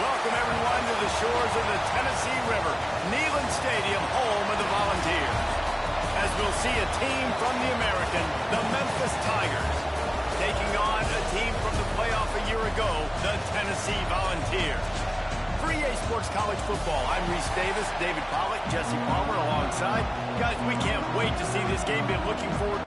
Welcome, everyone, to the shores of the Tennessee River, Neyland Stadium, home of the Volunteers. As we'll see a team from the American, the Memphis Tigers, taking on a team from the playoff a year ago, the Tennessee Volunteers. For EA Sports College Football, I'm Reese Davis, David Pollack, Jesse Palmer alongside. Guys, we can't wait to see this game. Been looking forward.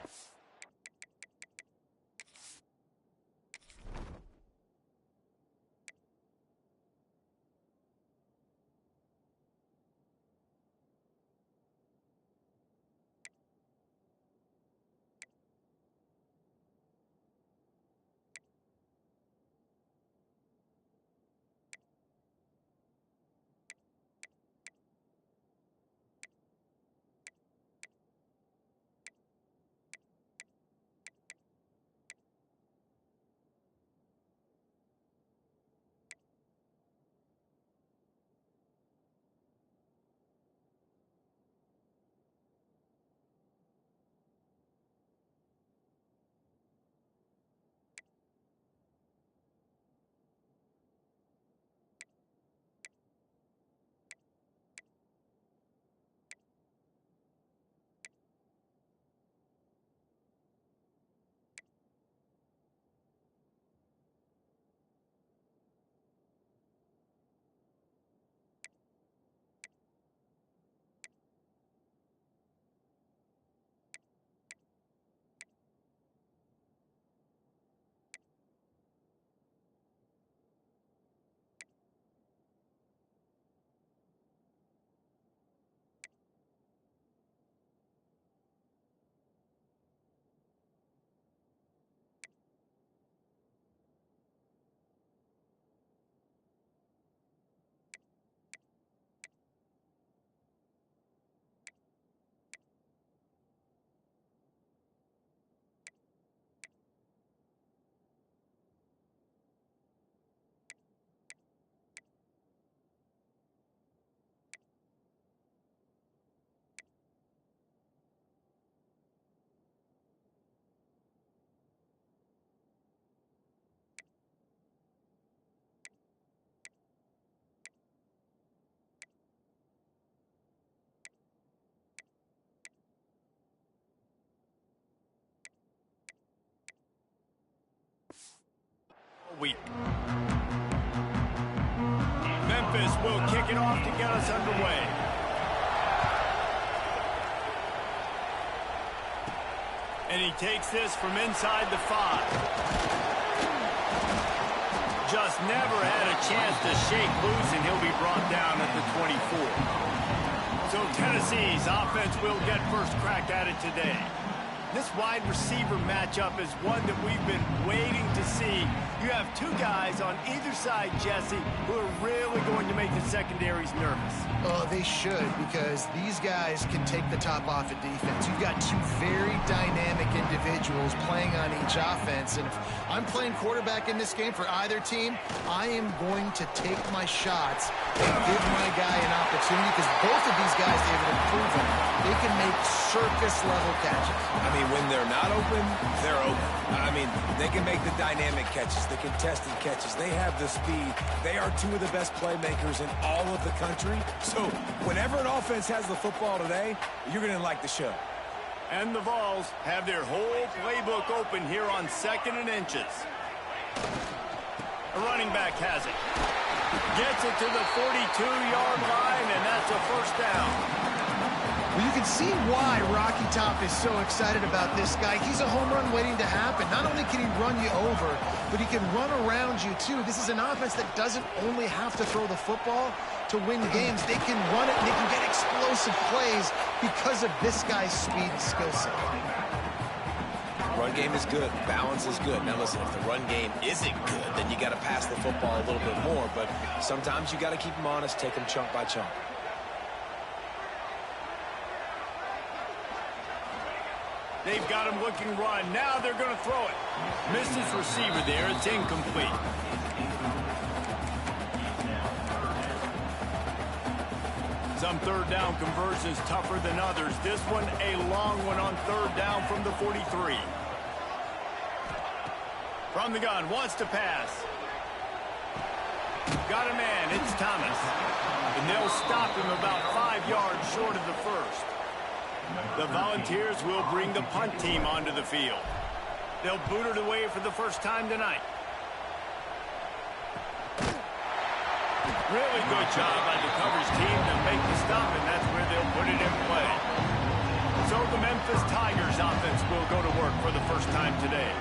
Week. Memphis will kick it off to get us underway. And he takes this from inside the 5. Just never had a chance to shake loose, and he'll be brought down at the 24. So Tennessee's offense will get first crack at it today. This wide receiver matchup is one that we've been waiting to see. You have two guys on either side, Jesse, who are really going to make the secondaries nervous. Oh, they should, because these guys can take the top off of defense. You've got two very dynamic individuals playing on each offense, and if I'm playing quarterback in this game for either team, I am going to take my shots and give my guy an opportunity, because both of these guys, David, have proven they can make circus-level catches. I mean, when they're not open, they're open. I mean, they can make the dynamic catches, the contested catches. They have the speed. They are two of the best playmakers in all of the country. So whenever an offense has the football today, you're going to like the show. And the Vols have their whole playbook open here on 2nd and inches. The running back has it. Gets it to the 42-yard line, and that's a first down. Well, you can see why Rocky Top is so excited about this guy. He's a home run waiting to happen. Not only can he run you over, but he can run around you, too. This is an offense that doesn't only have to throw the football to win games. They can run it, and they can get explosive plays because of this guy's speed and skill set. Run game is good. Balance is good. Now, listen, if the run game isn't good, then you got to pass the football a little bit more. But sometimes you got to keep them honest, take them chunk by chunk. They've got him looking run. Now they're going to throw it. Missed his receiver there. It's incomplete. Some third down conversions tougher than others. This one a long one on third down from the 43. From the gun, wants to pass. got a man. It's Thomas. And they'll stop him about 5 yards short of the first. The Volunteers will bring the punt team onto the field. They'll boot it away for the first time tonight. Really good job by the coverage team to make the stop, and that's where they'll put it in play. So the Memphis Tigers offense will go to work for the first time today.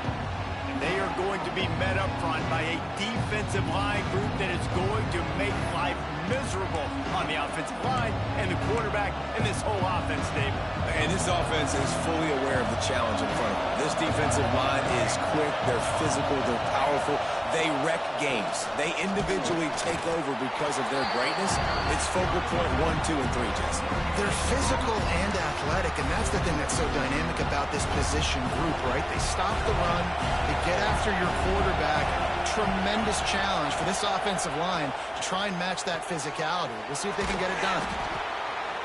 And they are going to be met up front by a defensive line group that is going to make life miserable on the offensive line and the quarterback and this whole offense, David. And this offense is fully aware of the challenge in front of them. This defensive line is quick, they're physical, they're powerful. They wreck games. They individually take over because of their greatness. It's focal point 1, 2, and 3, Jesse. They're physical and athletic, and that's the thing that's so dynamic about this position group, right? They stop the run, they get after your quarterback. Tremendous challenge for this offensive line to try and match that physicality. We'll see if they can get it done.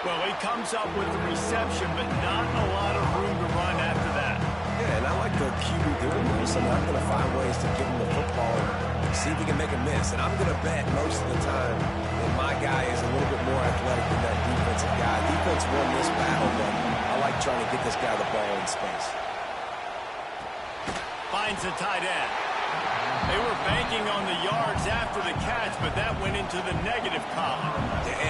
Well, he comes up with the reception, but not a lot of room to run after that. Yeah, and I like the QB doing this. I'm going to find ways to give him the football and see if he can make a miss. And I'm going to bet most of the time that my guy is a little bit more athletic than that defensive guy. Defense won this battle, but I like trying to get this guy the ball in space. Finds a tight end. They were banking on the yards after the catch, but that went into the negative column.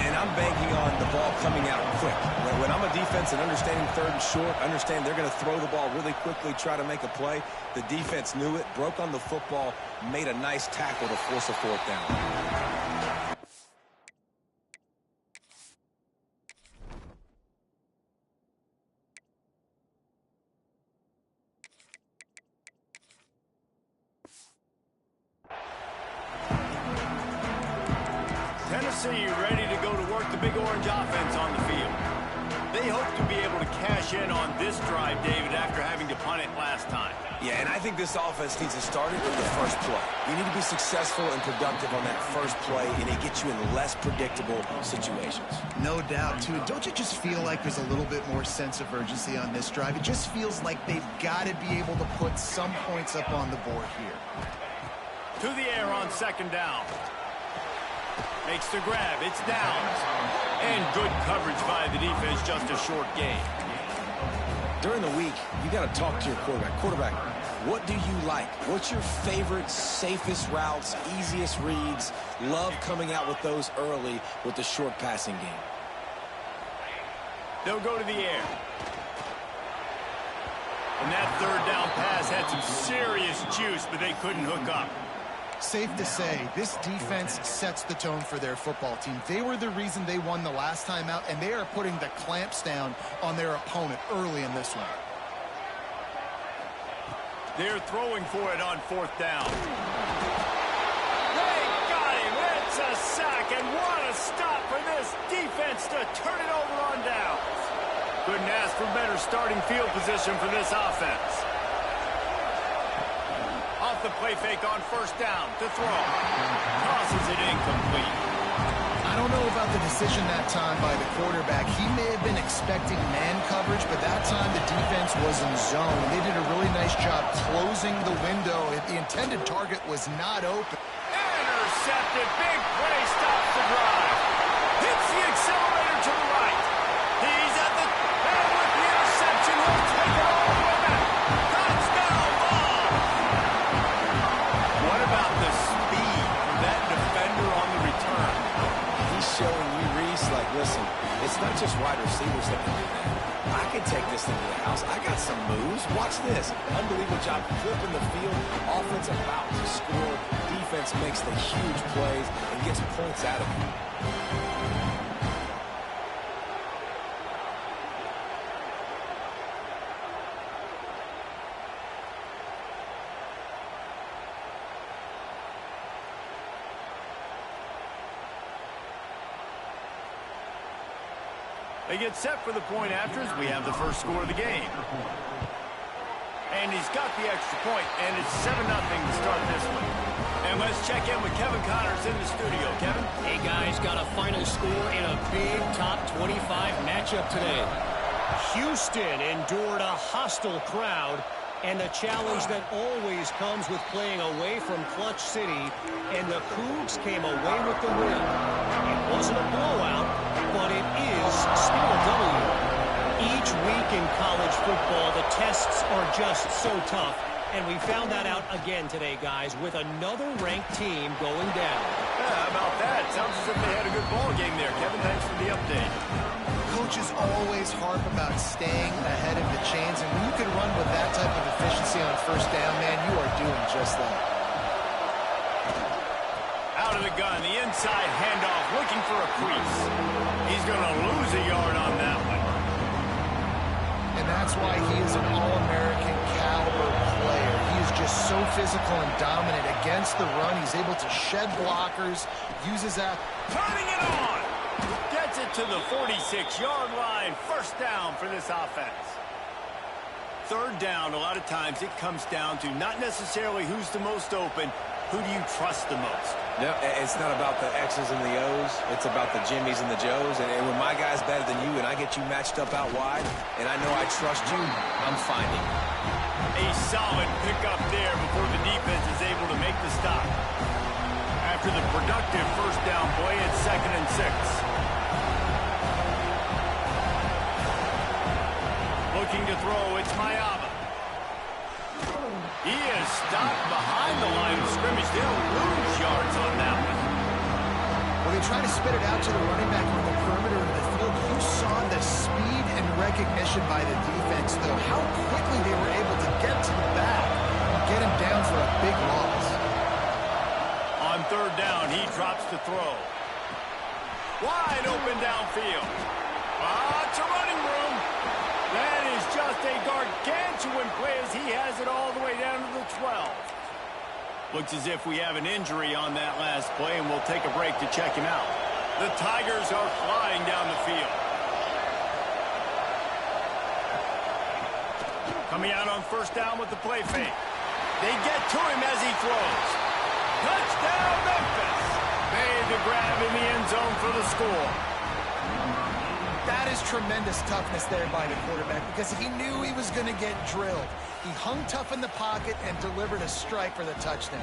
And I'm banking on the ball coming out quick. When I'm a defense and understanding third and short, understand they're going to throw the ball really quickly, try to make a play. The defense knew it, broke on the football, made a nice tackle to force a fourth down. Tennessee ready to go to work the Big Orange offense on the field. They hope to be able to cash in on this drive, David, after having to punt it last time. Yeah, and I think this offense needs to start it with the first play. You need to be successful and productive on that first play, and it gets you in less predictable situations. No doubt, too. Don't you just feel like there's a little bit more sense of urgency on this drive? It just feels like they've got to be able to put some points up on the board here. To the air on second down. Makes the grab. It's down. And good coverage by the defense, just a short gain. During the week, you got to talk to your quarterback. Quarterback, what do you like? What's your favorite, safest routes, easiest reads? Love coming out with those early with the short passing game. They'll go to the air. And that third down pass had some serious juice, but they couldn't hook up. Safe to say, this defense sets the tone for their football team. They were the reason they won the last time out, and they are putting the clamps down on their opponent early in this one. They're throwing for it on fourth down. They got him. It's a sack, and what a stop for this defense to turn it over on down. Couldn't ask for better starting field position for this offense. Off the play fake on first down to throw. Tosses it incomplete. I don't know about the decision that time by the quarterback. He may have been expecting man coverage, but that time the defense was in zone. They did a really nice job closing the window. The intended target was not open. Intercepted. Big play stops the drive. Hits the accelerator to the right. He's at the head with the interception. He'll take it all the way back. Touchdown ball. What about the speed of that defender on the return? He's showing you, Reese, like, listen, it's not just wide receivers that can do that. I can take this thing to the house. I got some moves. Watch this. Unbelievable job flipping the field. Offense about to score. Defense makes the huge plays and gets points out of it. They get set for the point after as we have the first score of the game. And he's got the extra point, and it's 7-0 to start this one. And let's check in with Kevin Connors in the studio. Kevin? Hey, guys, got a final score in a big top 25 matchup today. Houston endured a hostile crowd And the challenge that always comes with playing away from Clutch City, and the Cougs came away with the win. It wasn't a blowout, but it is still a W. Each week in college football, the tests are just so tough, and we found that out again today, guys, with another ranked team going down. Yeah, how about that? Sounds as if they had a good ball game there. Kevin, thanks for the update. Coaches always harp about staying ahead of the chains, and when you can run with that type of efficiency on first down, man, you are doing just that. Out of the gun, the inside handoff, looking for a crease. He's going to lose a yard on that one. And that's why he is an All-American caliber player. He is just so physical and dominant against the run. He's able to shed blockers, uses that. Turning it on. Gets it to the 46-yard line. First down for this offense. Third down, a lot of times it comes down to not necessarily who's the most open, who do you trust the most? No, it's not about the X's and the O's. It's about the Jimmies and the Joes. And when my guy's better than you and I get you matched up out wide, and I know I trust you, I'm finding. A solid pickup there before the defense is able to make the stop. After the productive first down play, it's 2nd and 6. Looking to throw, it's Mayaba. He is stopped behind the line of scrimmage. They'll lose yards on that one. When they try to spit it out to the running back on the perimeter of the field, you saw the speed and recognition by the defense, though. How quickly they were able to get to the back and get him down for a big loss. On third down, he drops to throw. Wide open downfield. Lots of running room. That is just a gargantuan play as he has it all the way down to the 12. Looks as if we have an injury on that last play, and we'll take a break to check him out. The Tigers are flying down the field. Coming out on first down with the play fake. They get to him as he throws. Touchdown, Memphis! Made the grab in the end zone for the score. That is tremendous toughness there by the quarterback because he knew he was going to get drilled. He hung tough in the pocket and delivered a strike for the touchdown.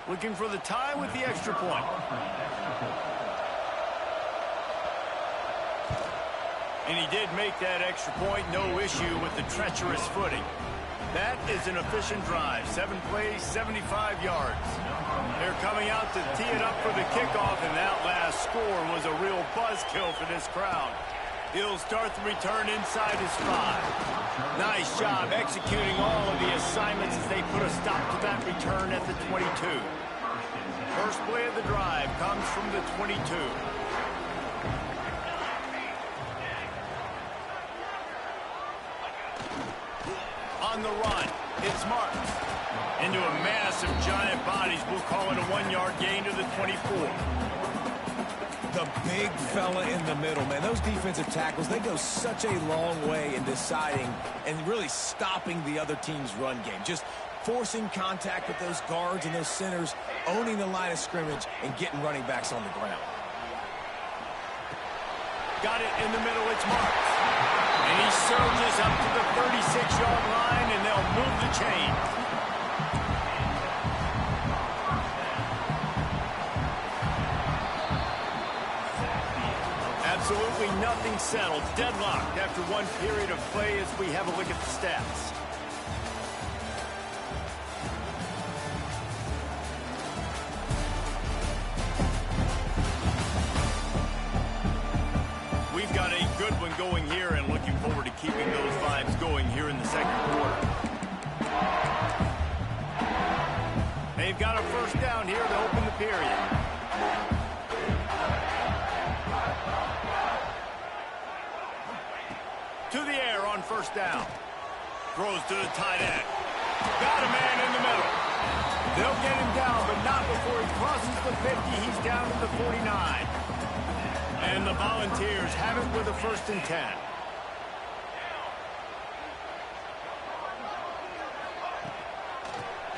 Looking for the tie with the extra point. And he did make that extra point, no issue with the treacherous footing. That is an efficient drive. 7 plays, 75 yards. They're coming out to tee it up for the kickoff, and that last score was a real buzzkill for this crowd. He'll start the return inside his 5. Nice job executing all of the assignments as they put a stop to that return at the 22. First play of the drive comes from the 22. On the run, it's Marks. Into a mass of giant bodies, we'll call it a 1-yard gain to the 24. The big fella in the middle, man. Those defensive tackles, they go such a long way in deciding and really stopping the other team's run game. Just forcing contact with those guards and those centers, owning the line of scrimmage, and getting running backs on the ground. Got it in the middle, it's Marks. And he surges up to the 36-yard line, and they'll move the chain. Absolutely nothing settled. Deadlocked after one period of play as we have a look at the stats. We've got a good one going here and looking forward to keeping those vibes going here in the second quarter. They've got a first down here to open the period. To the air on first down. Throws to the tight end. Got a man in the middle. They'll get him down, but not before he crosses the 50. He's down to the 49. And the Volunteers have it with a 1st and 10.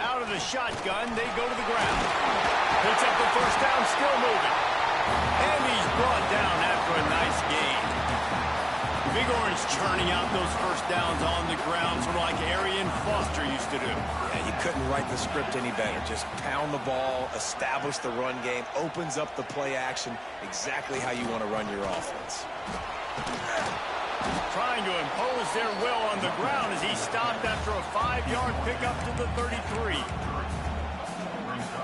Out of of the shotgun. They go to the ground. Picks up the first down, still moving. And he's brought down after a nice gain. Big Orange churning out those first downs on the ground, sort of like Arian Foster used to do. Yeah, you couldn't write the script any better. Just pound the ball, establish the run game, opens up the play action, exactly how you want to run your offense. Trying to impose their will on the ground as he stopped after a 5-yard pickup to the 33.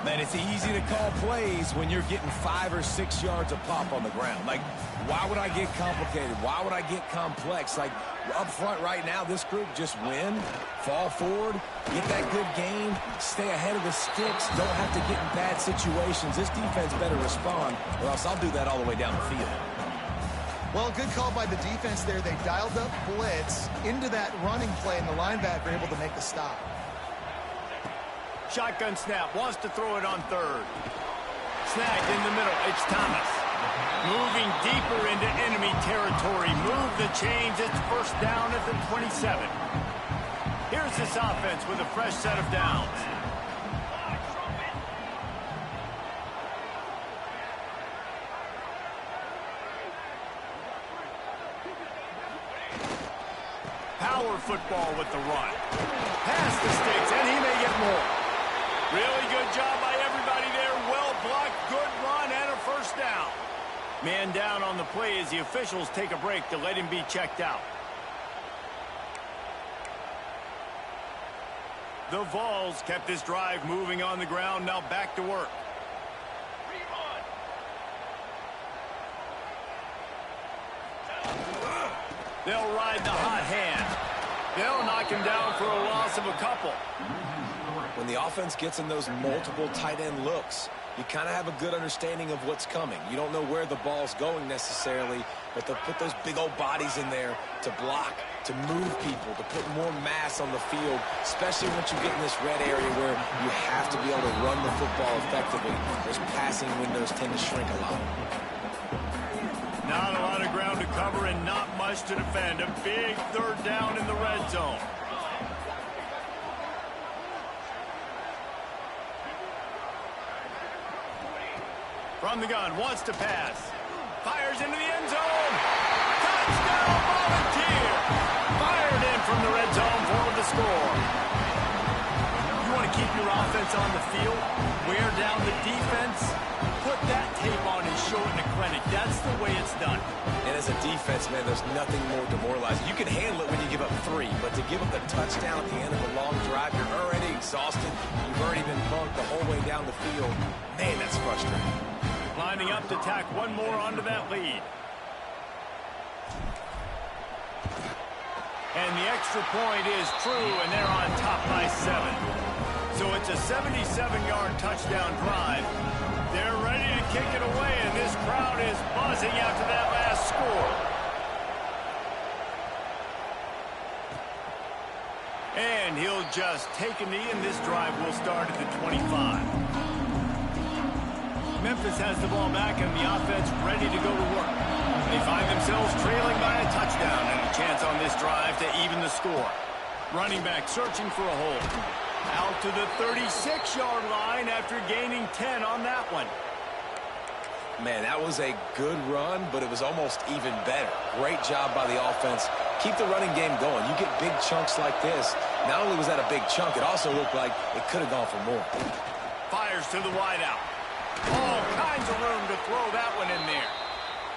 Man, it's easy to call plays when you're getting 5 or 6 yards of pop on the ground. Like, why would I get complicated? Why would I get complex? Like, up front right now, this group just win, fall forward, get that good gain, stay ahead of the sticks, don't have to get in bad situations. This defense better respond, or else I'll do that all the way down the field. Well, good call by the defense there. They dialed up blitz into that running play, and the linebacker able to make the stop. Shotgun snap, wants to throw it on third. Snagged in the middle, it's Thomas. Moving deeper into enemy territory. Move the chains, it's first down at the 27. Here's this offense with a fresh set of downs. Power football with the run. Past the sticks, and he may get more. Really good job by everybody there. Well blocked, good run, and a first down. Man down on the play as the officials take a break to let him be checked out. The Vols kept this drive moving on the ground, now back to work. They'll ride the hot hand. They'll knock him down for a loss of a couple. When the offense gets in those multiple tight end looks, you kind of have a good understanding of what's coming. You don't know where the ball's going necessarily, but they'll put those big old bodies in there to block, to move people, to put more mass on the field, especially once you get in this red area where you have to be able to run the football effectively. Those passing windows tend to shrink a lot. Not a lot of ground to cover and not much to defend. A big third down in the red zone. From the gun, wants to pass. Fires into the end zone. Touchdown, Volunteer. Fired in from the red zone for the score. You want to keep your offense on the field, wear down the defense, put that tape on and show it in a clinic. That's the way it's done. And as a defense, man, there's nothing more demoralizing. You can handle it when you give up 3, but to give up the touchdown at the end of a long drive, you're already exhausted. You've already been bunked the whole way down the field. Man, that's frustrating. Lining up to tack one more onto that lead. And the extra point is true, and they're on top by 7. So it's a 77-yard touchdown drive. They're ready to kick it away, and this crowd is buzzing after that last score. And he'll just take a knee, and this drive will start at the 25. Memphis has the ball back, and the offense ready to go to work. They find themselves trailing by a touchdown, and a chance on this drive to even the score. Running back searching for a hole. Out to the 36-yard line after gaining 10 on that one. Man, that was a good run, but it was almost even better. Great job by the offense. Keep the running game going. You get big chunks like this. Not only was that a big chunk, it also looked like it could have gone for more. Fires to the wideout. All kinds of room to throw that one in there.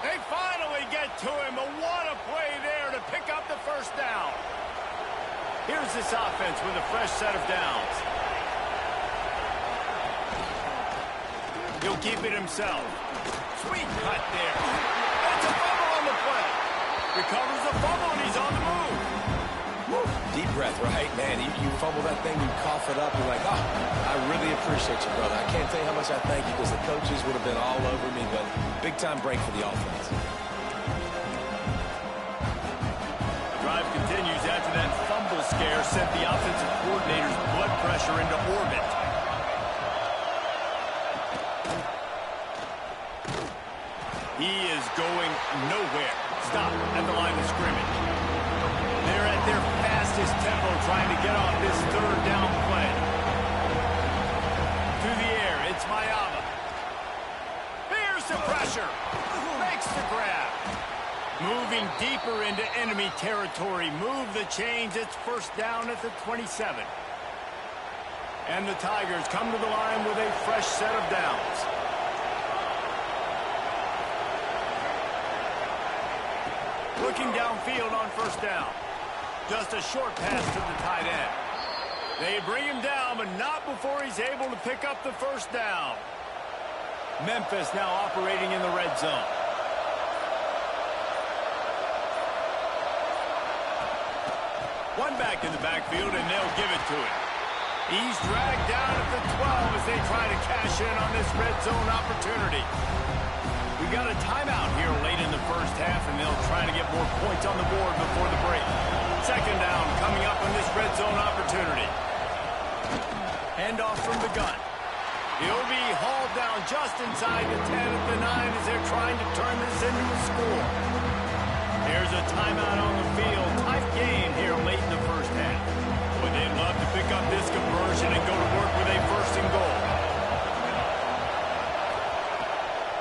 They finally get to him, but what a play there to pick up the first down. Here's this offense with a fresh set of downs. He'll keep it himself. Sweet cut there. That's a fumble on the play. Recovers the fumble, and he's on the move. Woo. Deep breath, right? Man, you fumble that thing, you cough it up, you're like, oh, I really appreciate you, brother. I can't tell you how much I thank you because the coaches would have been all over me, but big-time break for the offense. The drive continues after that fumble scare sent the offensive coordinator's blood pressure into orbit. He is going nowhere. Stop at the line of scrimmage. They're at their fastest tempo trying to get off this third down play. some pressure. Makes the grab. Moving deeper into enemy territory. Move the chains. It's first down at the 27. And the Tigers come to the line with a fresh set of downs. Looking downfield on first down. Just a short pass to the tight end. They bring him down, but not before he's able to pick up the first down. Memphis now operating in the red zone. One back in the backfield, and they'll give it to him. He's dragged down at the 12 as they try to cash in on this red zone opportunity. We got a timeout here late in the first half, and they'll try to get more points on the board before the break. Second down coming up on this red zone opportunity. Handoff from the gun. He'll be hauled down just inside the 10 at the 9 as they're trying to turn this into a score. There's a timeout on the field. Tight game here late in the first half. But they'd love to pick up this conversion and go to work with a first and goal.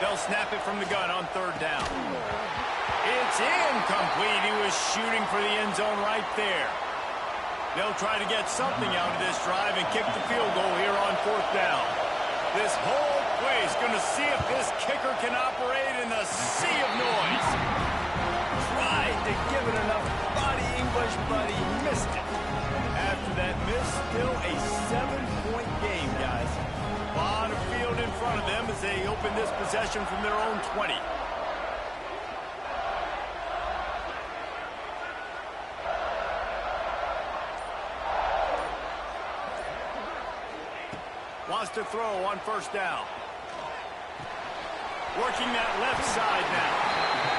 They'll snap it from the gun on third down. It's incomplete. He was shooting for the end zone right there. They'll try to get something out of this drive and kick the field goal here on fourth down. This whole place going to see if this kicker can operate in the sea of noise. Tried to give it enough body English, but he missed it. After that miss, still a 7-point game, guys. A lot of field in front of them as they open this possession from their own 20. Wants to throw on first down. Working that left side now.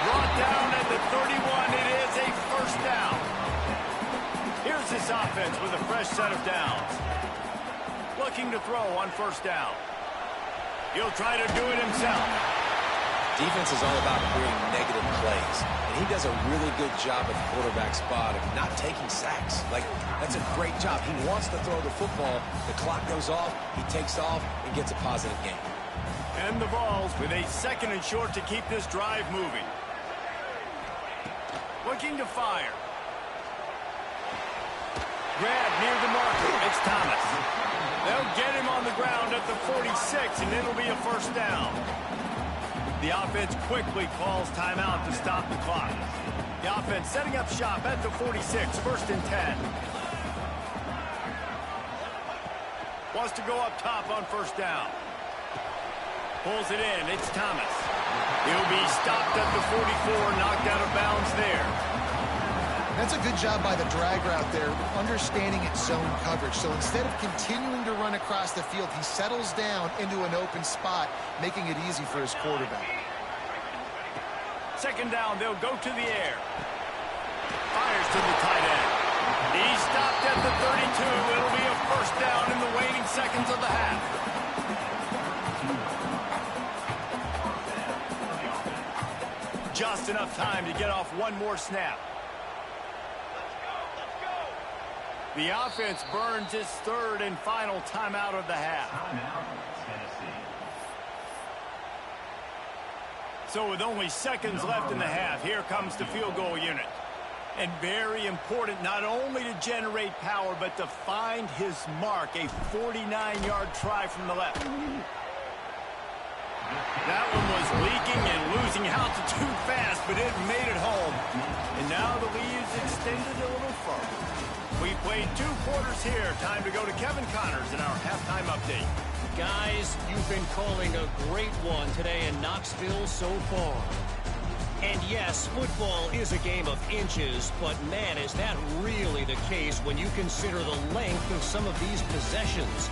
Brought down at the 31. It is a first down. Here's this offense with a fresh set of downs. Looking to throw on first down. He'll try to do it himself. Defense is all about creating negative plays, and he does a really good job at the quarterback spot of not taking sacks. That's a great job. He wants to throw the football. The clock goes off, he takes off, and gets a positive gain. And the Vols with a second and short to keep this drive moving. Looking to fire. Grab near the marker. It's Thomas. They'll get him on the ground at the 46, and it'll be a first down. The offense quickly calls timeout to stop the clock. The offense setting up shop at the 46, first and 10. Wants to go up top on first down. Pulls it in. It's Thomas. He'll be stopped at the 44, knocked out of bounds there. That's a good job by the drag route there, understanding its zone coverage. So instead of continuing to run across the field, he settles down into an open spot, making it easy for his quarterback. Second down, they'll go to the air. Fires to the tight end. He's stopped at the 32. It'll be a first down in the waning seconds of the half. Just enough time to get off one more snap. The offense burns its third and final timeout of the half. So with only seconds left in the half, here comes the field goal unit. And very important not only to generate power, but to find his mark, a 49-yard try from the left. That one was leaking and losing altitude fast, but it made it home. And now the lead is extended a little further. We played 2 quarters here. Time to go to Kevin Connors in our halftime update. Guys, you've been calling a great one today in Knoxville so far. And yes, football is a game of inches, but man, is that really the case when you consider the length of some of these possessions.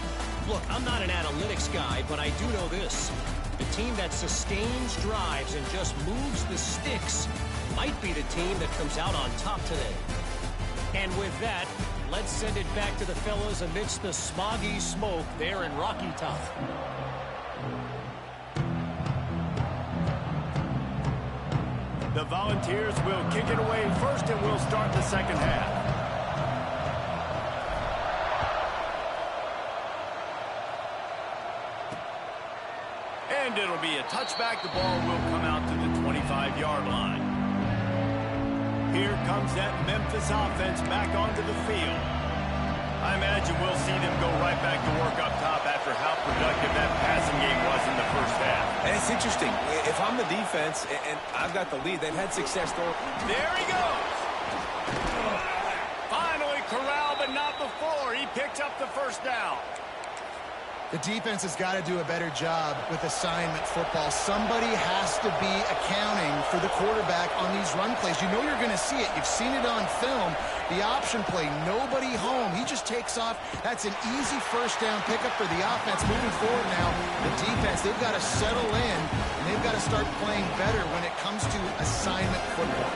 Look, I'm not an analytics guy, but I do know this. The team that sustains drives and just moves the sticks might be the team that comes out on top today. And with that, let's send it back to the fellas amidst the smoggy smoke there in Rocky Top. The Volunteers will kick it away first, and we'll start the second half. And it'll be a a touchback. The ball will come out to the 25-yard line. Here comes that Memphis offense back onto the field. I imagine we'll see them go right back to work up top after how productive that passing game was in the first half. And it's interesting. If I'm the defense and I've got the lead, they've had success throwing. There he goes. Finally corralled, but not before. He picks up the first down. The defense has got to do a better job with assignment football. Somebody has to be accounting for the quarterback on these run plays. You know you're going to see it. You've seen it on film. The option play, nobody home. He just takes off. That's an easy first down pickup for the offense. Moving forward now, the defense, they've got to settle in, and they've got to start playing better when it comes to assignment football.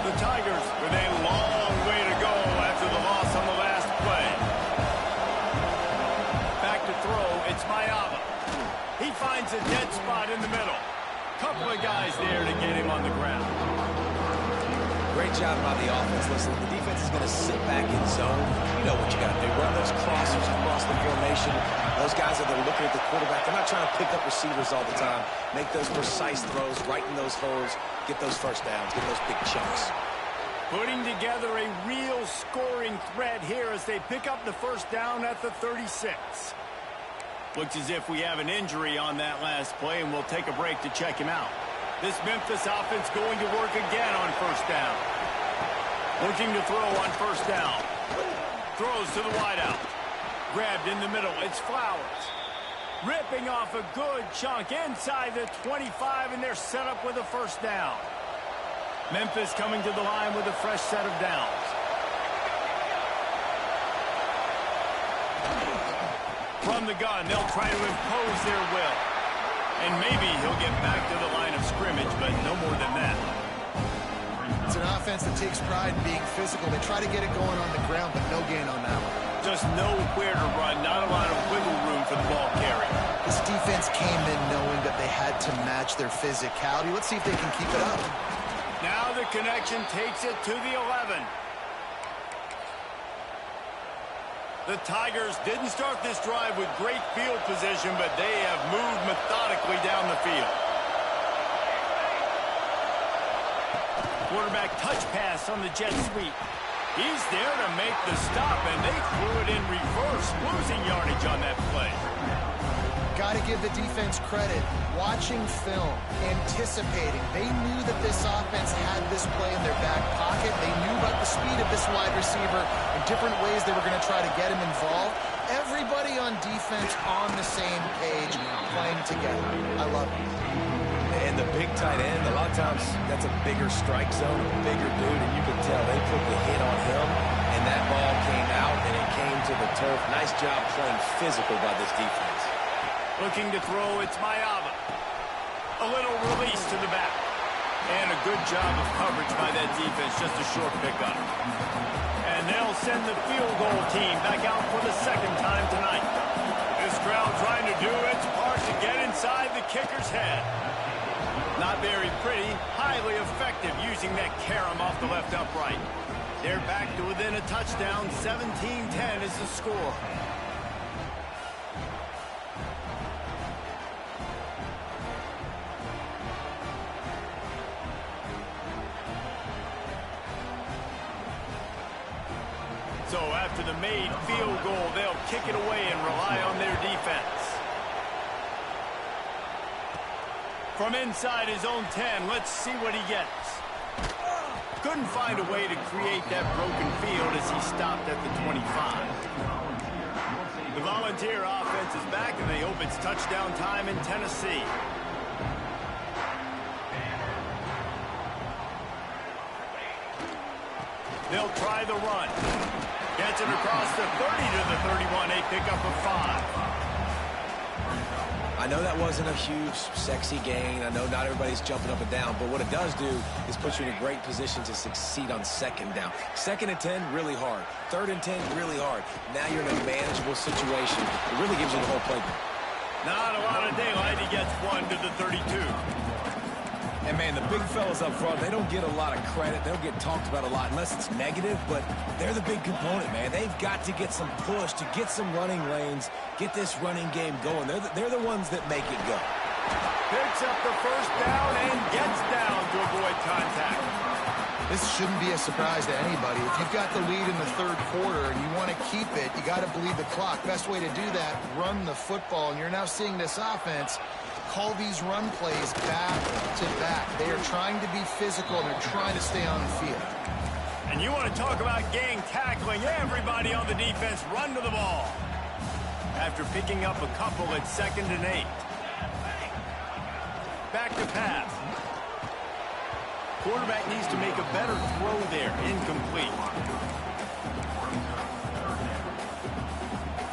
The Tigers with a long way to go after the loss on the last play. It's Mayava. He finds a dead spot in the middle. Couple of guys there to get him on the ground. Great job by the offense. Listen, the defense is going to sit back in zone. You know what you got to do. Run those crossers across the formation. Those guys that are looking at the quarterback, they're not trying to pick up receivers all the time. Make those precise throws, right in those holes, get those first downs, get those big chunks. Putting together a real scoring threat here as they pick up the first down at the 36. Looks as if we have an injury on that last play, and we'll take a break to check him out. This Memphis offense going to work again on first down. Looking to throw on first down. Throws to the wideout. Grabbed in the middle. It's Flowers. Ripping off a good chunk inside the 25, and they're set up with a first down. Memphis coming to the line with a fresh set of downs. From the gun, they'll try to impose their will. And maybe he'll get back to the line of scrimmage, but no more than that. It's an offense that takes pride in being physical. They try to get it going on the ground, but no gain on that one. Just nowhere to run, not a lot of wiggle room for the ball carry. This defense came in knowing that they had to match their physicality. Let's see if they can keep it up. Now the connection takes it to the 11. The Tigers didn't start this drive with great field position, but they have moved methodically down the field. Quarterback touch pass on the jet sweep. He's there to make the stop, and they threw it in reverse, losing yardage on that play. Got to give the defense credit. Watching film, anticipating. They knew that this offense had this play in their back pocket. They knew about the speed of this wide receiver and different ways they were going to try to get him involved. Everybody on defense on the same page, playing together. I love it. And the big tight end, a lot of times that's a bigger strike zone, a bigger dude, and you can tell they put the hit on him, and that ball came out, and it came to the turf. Nice job playing physical by this defense. Looking to throw, it's Mayava. A little release to the back. And a good job of coverage by that defense, just a short pickup. And they'll send the field goal team back out for the second time tonight. This crowd trying to do its part to get inside the kicker's head. Not very pretty, highly effective using that carom off the left upright. They're back to within a touchdown. 17-10 is the score. So after the made field goal, they'll kick it away and rely on their defense. From inside his own 10, let's see what he gets. Couldn't find a way to create that broken field as he stopped at the 25. The Volunteer offense is back, and they hope it's touchdown time in Tennessee. They'll try the run. Gets it across the 30 to the 31. A pickup of 5. I know that wasn't a huge, sexy gain. I know not everybody's jumping up and down, but what it does do is put you in a great position to succeed on second down. 2nd and 10, really hard. 3rd and 10, really hard. Now you're in a manageable situation. It really gives you the whole playbook. Not a lot of daylight. He gets 1 to the 32. And, man, the big fellas up front, they don't get a lot of credit. They don't get talked about a lot unless it's negative, but they're the big component, man. They've got to get some push, to get some running lanes, get this running game going. They're the ones that make it go. Picks up the first down and gets down to avoid contact. This shouldn't be a surprise to anybody. If you've got the lead in the third quarter and you want to keep it, you got to bleed the clock. Best way to do that, run the football. And you're now seeing this offense call these run plays back to back. They are trying to be physical, and they're trying to stay on the field. And you want to talk about gang tackling. Everybody on the defense run to the ball. After picking up a couple at 2nd and 8. Back to pass. Quarterback needs to make a better throw there. Incomplete.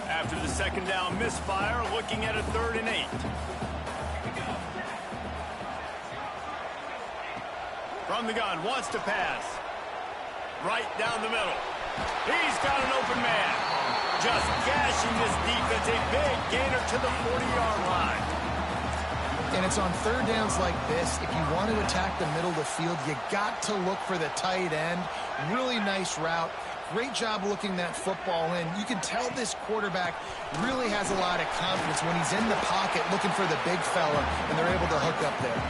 After the 2nd down misfire, looking at a 3rd and 8. From the gun, wants to pass. Right down the middle. He's got an open man. Just gashing this defense. A big gainer to the 40-yard line. And it's on 3rd downs like this. If you want to attack the middle of the field, you got to look for the tight end. Really nice route. Great job looking that football in. You can tell this quarterback really has a lot of confidence when he's in the pocket looking for the big fella, and they're able to hook up there.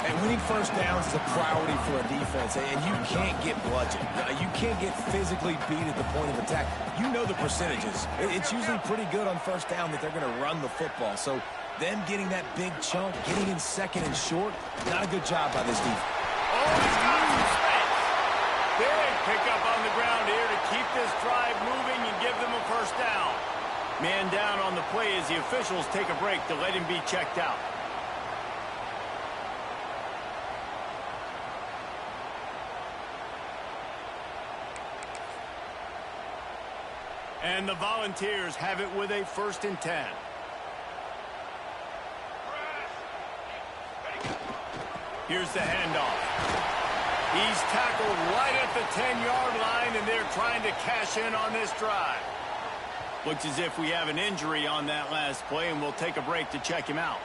And winning first downs is a priority for a defense, and you can't get bludgeoned. You can't get physically beat at the point of attack. You know the percentages. It's usually pretty good on first down that they're going to run the football. So them getting that big chunk, getting in 2nd and short, not a good job by this defense. Oh, he's got some space. Big pickup on the ground here to keep this drive moving and give them a first down. Man down on the play as the officials take a break to let him be checked out. And the Volunteers have it with a 1st and 10. Here's the handoff. He's tackled right at the 10-yard line, and they're trying to cash in on this drive. Looks as if we have an injury on that last play, and we'll take a break to check him out.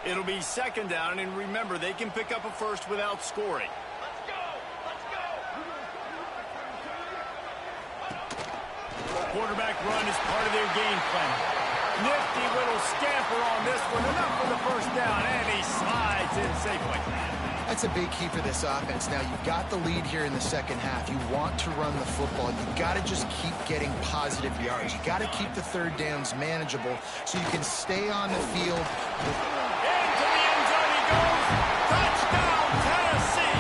It'll be 2nd down, and remember, they can pick up a first without scoring. Quarterback run is part of their game plan. Nifty little scamper on this one. Enough for the first down, and he slides in safely. That's a big key for this offense. Now, you've got the lead here in the 2nd half. You want to run the football. You've got to just keep getting positive yards. You've got to keep the 3rd downs manageable so you can stay on the field. Into the end zone he goes. Touchdown, Tennessee.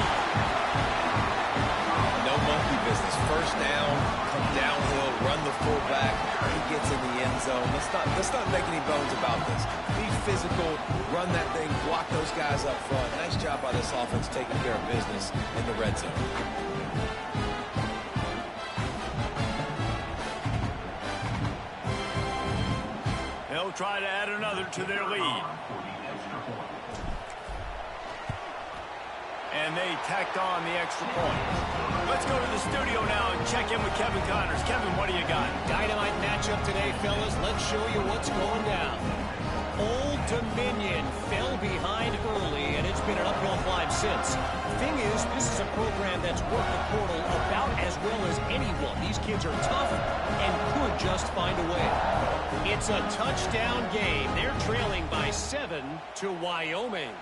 No monkey business. First down, come downhill, run the fullback. He gets in the end zone. Let's not make any bones about this. Be physical, run that thing, block those guys up front. Nice job by this offense taking care of business in the red zone. They'll try to add another to their lead. And they tacked on the extra point. Let's go to the studio now and check in with Kevin Connors. Kevin, what do you got? Dynamite matchup today, fellas. Let's show you what's going down. Old Dominion fell behind early, and it's been an uphill climb since. Thing is, this is a program that's worked the portal about as well as anyone. These kids are tough and could just find a way. It's a touchdown game. They're trailing by 7 to Wyoming.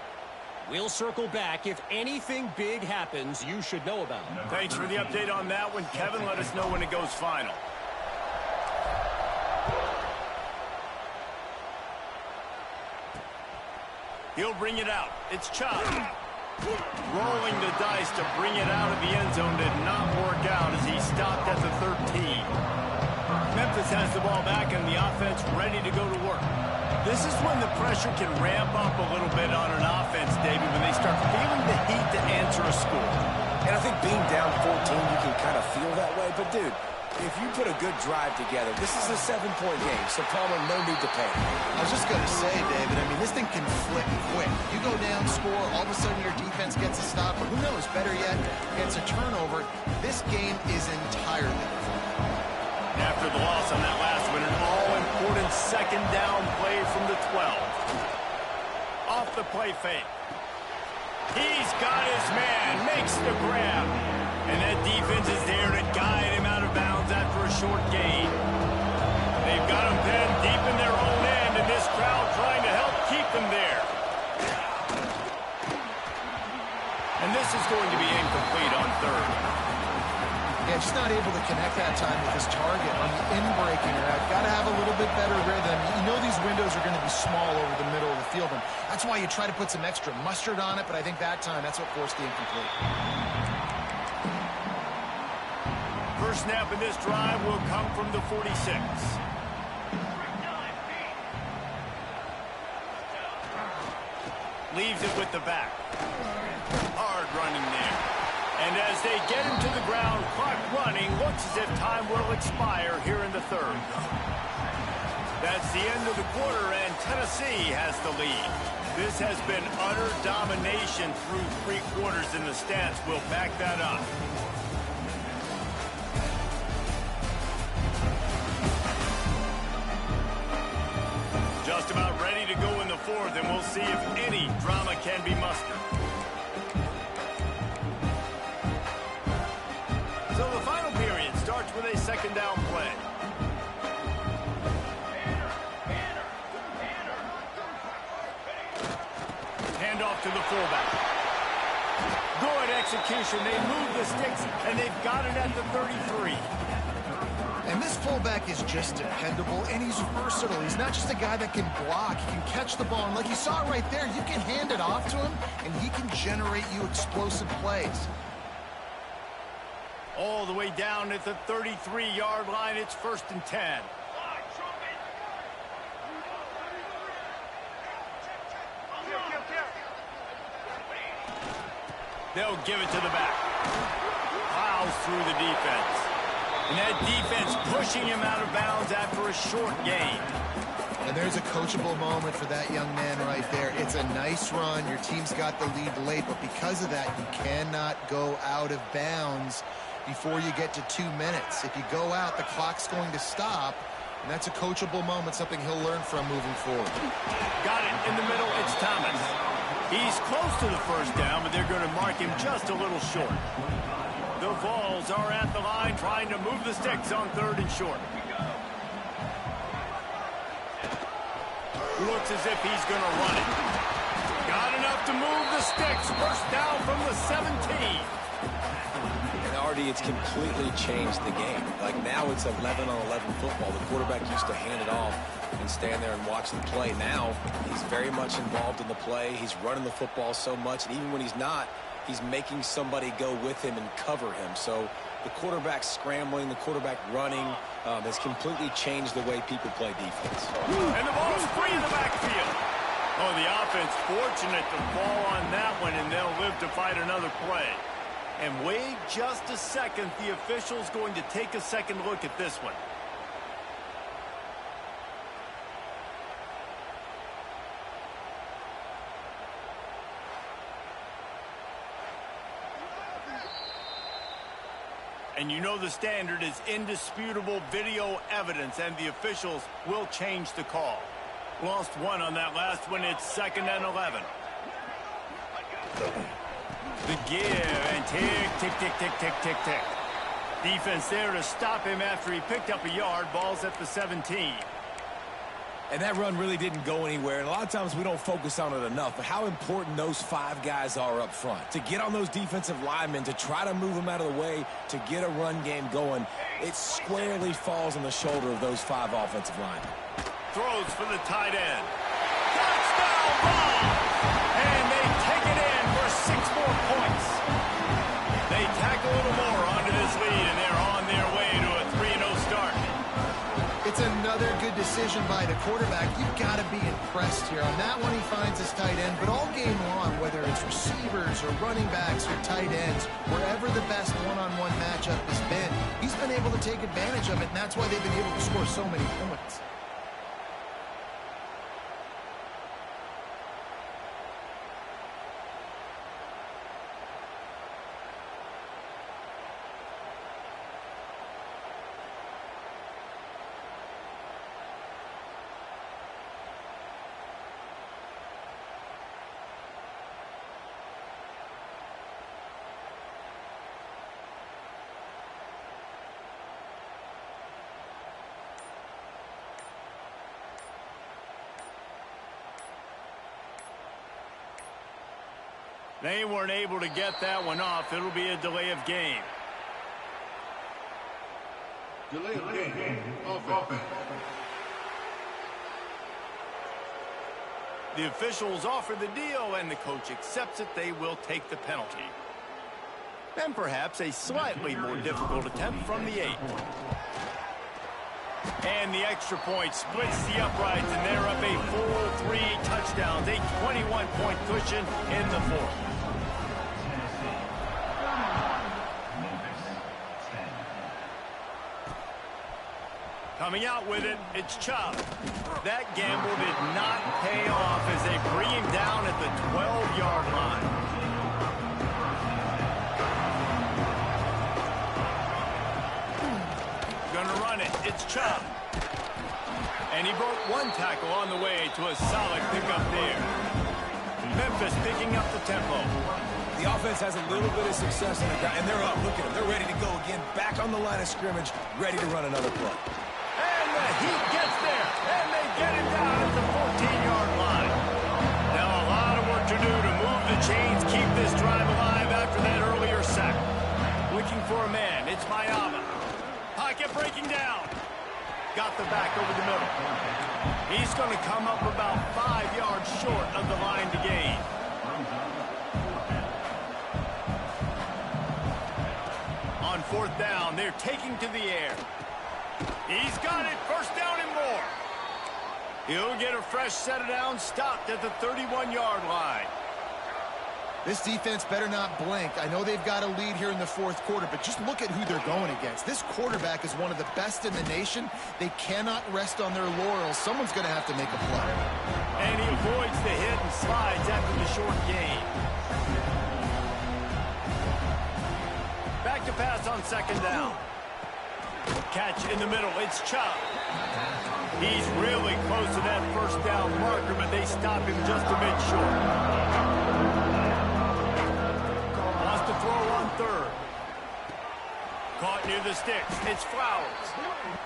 We'll circle back. If anything big happens, you should know about it. Thanks for the update on that one, Kevin. Let us know when it goes final. He'll bring it out. It's Chubb. Rolling the dice to bring it out of the end zone did not work out as he stopped at the 13. Memphis has the ball back and the offense ready to go to work. This is when the pressure can ramp up a little bit on an offense, David, when they start feeling the heat to answer a score. And I think being down 14, you can kind of feel that way. But, dude, if you put a good drive together, this is a 7-point game, so Palmer, no need to panic. I was just going to say, David, I mean, this thing can flip quick. You go down, score, all of a sudden your defense gets a stop, or who knows, better yet, gets a turnover. This game is entirely different. After the loss on that last one, an all-important 2nd down play from the 12. Off the play fake. He's got his man, makes the grab. And that defense is there to guide him out of bounds after a short gain. They've got them pinned deep in their own end, and this crowd trying to help keep them there. And this is going to be incomplete on third. Yeah, just not able to connect that time with his target on the in-breaking route. Got to have a little bit better rhythm. You know these windows are going to be small over the middle of the field, and that's why you try to put some extra mustard on it, but I think that time, that's what forced the incomplete. First snap in this drive will come from the 46. Leaves it with the back. Hard running there. And as they get him to the ground, clock running, looks as if time will expire here in the third. That's the end of the quarter, and Tennessee has the lead. This has been utter domination through 3 quarters, and the stats will back that up. Just about ready to go in the fourth, and we'll see if any drama can be mustered. So the final period starts with a second down play. Handoff to the fullback. Good execution. They move the sticks, and they've got it at the 33. And this fullback is just dependable, and he's versatile. He's not just a guy that can block. He can catch the ball, and like you saw right there, you can hand it off to him, and he can generate you explosive plays. All the way down at the 33-yard line, it's 1st and 10. They'll give it to the back. Plows through the defense. And that defense pushing him out of bounds after a short gain. And there's a coachable moment for that young man right there. It's a nice run. Your team's got the lead late, but because of that, you cannot go out of bounds before you get to 2 minutes. If you go out, the clock's going to stop, and that's a coachable moment, something he'll learn from moving forward. Got it in the middle. It's Thomas. He's close to the first down, but they're going to mark him just a little short. The Vols are at the line trying to move the sticks on 3rd and short. Looks as if he's going to run it. Got enough to move the sticks. First down from the 17. And Artie, it's completely changed the game. Like now it's 11-on-11 football. The quarterback used to hand it off and stand there and watch the play. Now he's very much involved in the play. He's running the football so much, and even when he's not, he's making somebody go with him and cover him. So the quarterback scrambling, the quarterback running has completely changed the way people play defense. And the ball's free in the backfield. Oh, the offense fortunate to fall on that one, and they'll live to fight another play. And wait just a second. The official's going to take a second look at this one. And you know the standard is indisputable video evidence, and the officials will change the call. Lost one on that last one. It's 2nd and 11. The give, and tick, tick, tick, tick, tick, tick, tick. Defense there to stop him after he picked up a yard. Ball's at the 17. And that run really didn't go anywhere. And a lot of times we don't focus on it enough, but how important those 5 guys are up front. To get on those defensive linemen, to try to move them out of the way, to get a run game going, it squarely falls on the shoulder of those 5 offensive linemen. Throws for the tight end. Touchdown ball! And they take it in for 6 more points. They tack a little more onto this lead, and they're on their way to a 3-0 start. It's another good decision by the quarterback. You've got to be impressed here. On that one, he finds his tight end, but all game long, whether it's receivers or running backs or tight ends, wherever the best one-on-one matchup has been, he's been able to take advantage of it, and that's why they've been able to score so many points. They weren't able to get that one off. It'll be a delay of game. Delay of game. Offense. The officials offer the deal, and the coach accepts it. They will take the penalty. And perhaps a slightly more difficult attempt from the 8. And the extra point splits the uprights, and they're up a full 3 touchdowns, a 21-point cushion in the 4th. Coming out with it, it's Chubb. That gamble did not pay off as they bring him down at the 12-yard line. Gonna run it, it's Chubb. And he broke 1 tackle on the way to a solid pickup there. Memphis picking up the tempo. The offense has a little bit of success on the ground, and they're up. Look at them. They're ready to go again. Back on the line of scrimmage, ready to run another play. And the Heat gets there, and they get him down at the 14-yard line. Now a lot of work to do to move the chains, keep this drive alive after that earlier sack. Looking for a man, it's Mayama. Pocket breaking down. Got the back over the middle. He's going to come up about 5 yards short of the line to gain. On 4th down, they're taking to the air. He's got it, 1st down and more. He'll get a fresh set of downs, stopped at the 31-yard line. This defense better not blink. I know they've got a lead here in the 4th quarter, but just look at who they're going against. This quarterback is one of the best in the nation. They cannot rest on their laurels. Someone's going to have to make a play. And he avoids the hit and slides after the short gain. Back to pass on 2nd down. Catch in the middle, it's Chubb. He's really close to that 1st down marker, but they stop him just a bit short. Wants to throw on 3rd. Caught near the sticks, it's Flowers.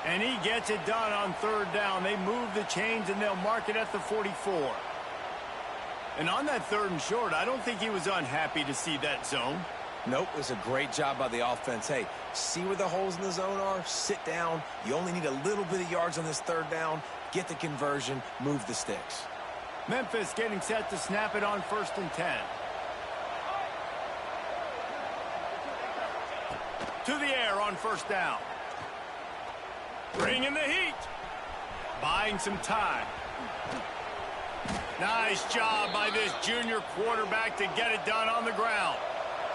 And he gets it done on 3rd down. They move the chains, and they'll mark it at the 44. And on that 3rd and short, I don't think he was unhappy to see that zone. Nope, it was a great job by the offense. Hey, see where the holes in the zone are? Sit down. You only need a little bit of yards on this 3rd down. Get the conversion. Move the sticks. Memphis getting set to snap it on 1st and 10. To the air on 1st down. Bringing the heat. Buying some time. Nice job by this junior quarterback to get it done on the ground.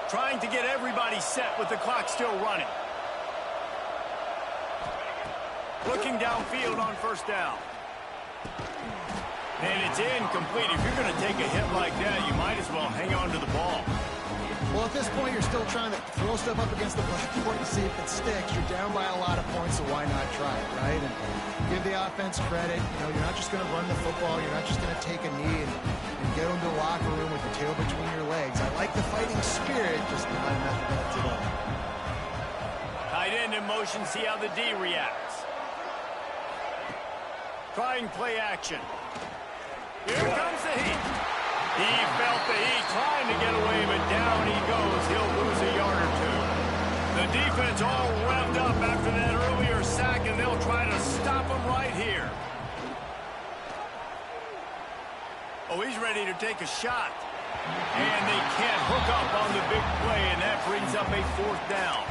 Trying to get everybody set with the clock still running. Looking downfield on 1st down. And it's incomplete. If you're going to take a hit like that, you might as well hang on to the ball. Well, at this point, you're still trying to throw stuff up against the blackboard and see if it sticks. You're down by a lot of points, so why not try it, right? And give the offense credit. You know, you're not just going to run the football. You're not just going to take a knee and get into the locker room with the tail between your legs. I like the fighting spirit, just not enough of that today. Tight end in motion, see how the D reacts. Trying play action. Here comes the heat. He felt the heat, trying to get away, but down he goes. He'll lose a yard or 2. The defense all revved up after that earlier sack, and they'll try to stop him right here. Oh, he's ready to take a shot. And they can't hook up on the big play, and that brings up a 4th down.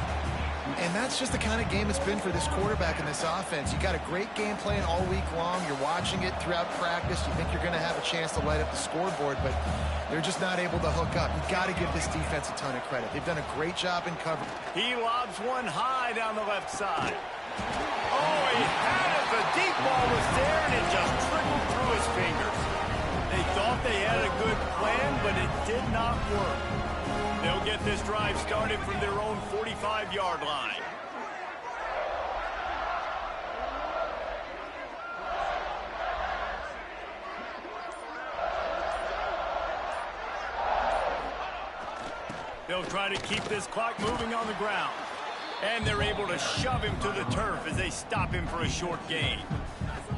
And that's just the kind of game it's been for this quarterback and this offense. You got a great game plan all week long. You're watching it throughout practice. You think you're going to have a chance to light up the scoreboard, but they're just not able to hook up. You've got to give this defense a ton of credit. They've done a great job in cover. He lobs one high down the left side. Oh, he had it. The deep ball was there, and it just trickled through his fingers. They thought they had a good plan, but it did not work. They'll get this drive started from their own 45-yard line. They'll try to keep this clock moving on the ground. And they're able to shove him to the turf as they stop him for a short gain.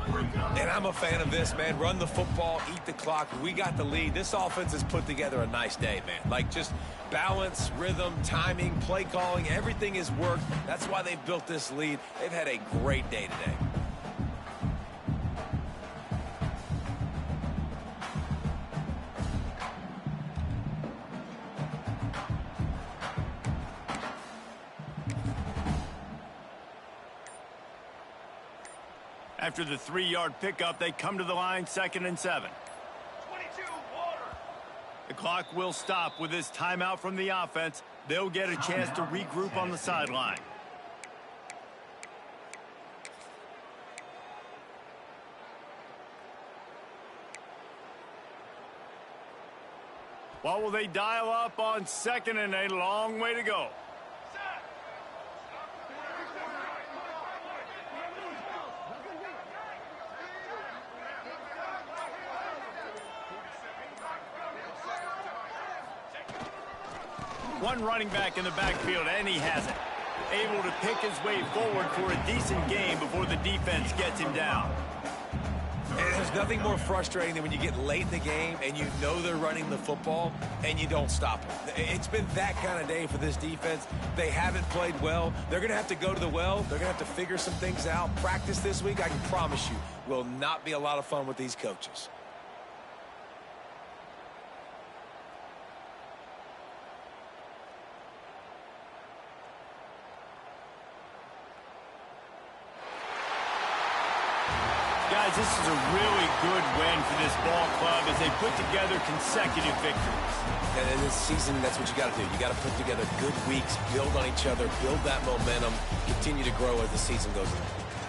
And I'm a fan of this, man. Run the football, eat the clock. We got the lead. This offense has put together a nice day, man. Like, just balance, rhythm, timing, play calling, everything has worked. That's why they've built this lead. They've had a great day today. After the 3-yard pickup, they come to the line, 2nd and 7. 22, water. The clock will stop with this timeout from the offense. They'll get a chance to regroup on the sideline. What will they dial up on 2nd and a long way to go? One running back in the backfield, and he has it. Able to pick his way forward for a decent gain before the defense gets him down. And there's nothing more frustrating than when you get late in the game and you know they're running the football and you don't stop them. It's been that kind of day for this defense. They haven't played well. They're going to have to go to the well. They're going to have to figure some things out. Practice this week, I can promise you, will not be a lot of fun with these coaches. Guys, this is a really good win for this ball club as they put together consecutive victories. And in this season, that's what you got to do. You got to put together good weeks, build on each other, build that momentum, continue to grow as the season goes on.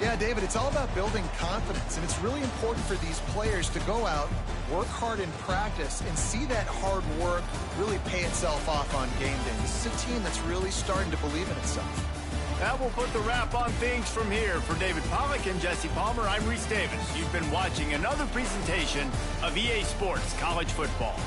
Yeah, David, it's all about building confidence, and it's really important for these players to go out, work hard in practice, and see that hard work really pay itself off on game day. This is a team that's really starting to believe in itself. That will put the wrap on things from here. For David Pollack and Jesse Palmer, I'm Reese Davis. You've been watching another presentation of EA Sports College Football.